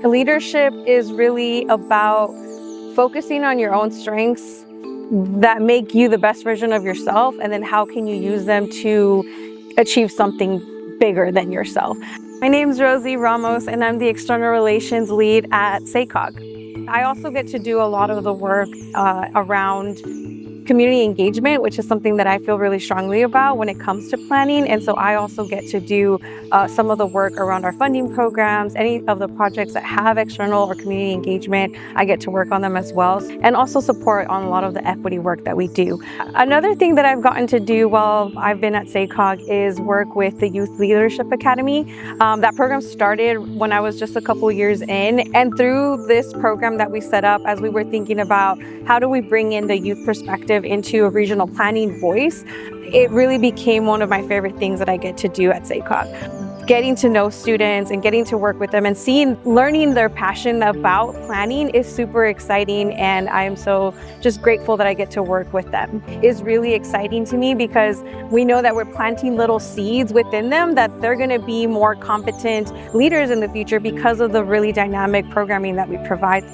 Leadership is really about focusing on your own strengths that make you the best version of yourself, and then how can you use them to achieve something bigger than yourself. My name is Rosie Ramos, and I'm the External Relations Lead at SACOG. I also get to do a lot of the work around community engagement, which is something that I feel really strongly about when it comes to planning. And so I also get to do some of the work around our funding programs, any of the projects that have external or community engagement, I get to work on them as well, and also support on a lot of the equity work that we do. Another thing that I've gotten to do while I've been at SACOG is work with the Youth Leadership Academy. That program started when I was just a couple years in, and through this program that we set up, as we were thinking about how do we bring in the youth perspective into a regional planning voice, it really became one of my favorite things that I get to do at SACOG. Getting to know students and getting to work with them and learning their passion about planning is super exciting, and I am so just grateful that I get to work with them. It's really exciting to me because we know that we're planting little seeds within them that they're going to be more competent leaders in the future because of the really dynamic programming that we provide.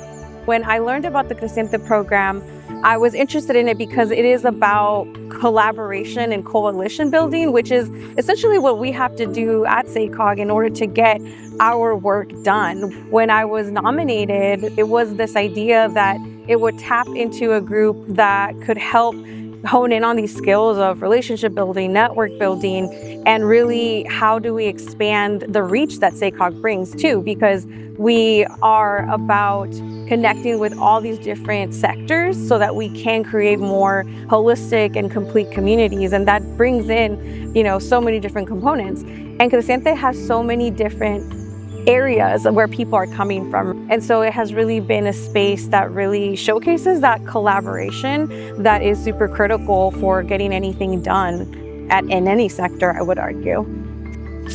When I learned about the Creciente program, I was interested in it because it is about collaboration and coalition building, which is essentially what we have to do at SACOG in order to get our work done. When I was nominated, it was this idea that it would tap into a group that could help hone in on these skills of relationship building, network building, and really how do we expand the reach that SACOG brings too, because we are about connecting with all these different sectors so that we can create more holistic and complete communities. And that brings in, so many different components. And Creciente has so many different areas where people are coming from. And so it has really been a space that really showcases that collaboration that is super critical for getting anything done in any sector, I would argue.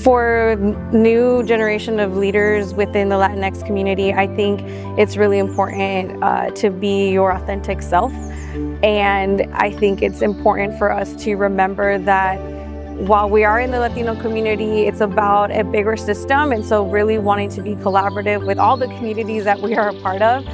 For new generation of leaders within the Latinx community, I think it's really important to be your authentic self. And I think it's important for us to remember that while we are in the Latino community, it's about a bigger system. And so really wanting to be collaborative with all the communities that we are a part of.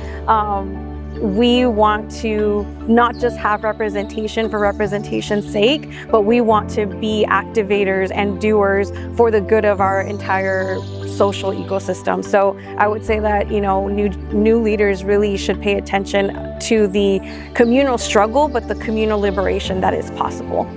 We want to not just have representation for representation's sake, but we want to be activators and doers for the good of our entire social ecosystem. So I would say that, new leaders really should pay attention to the communal struggle, but the communal liberation that is possible.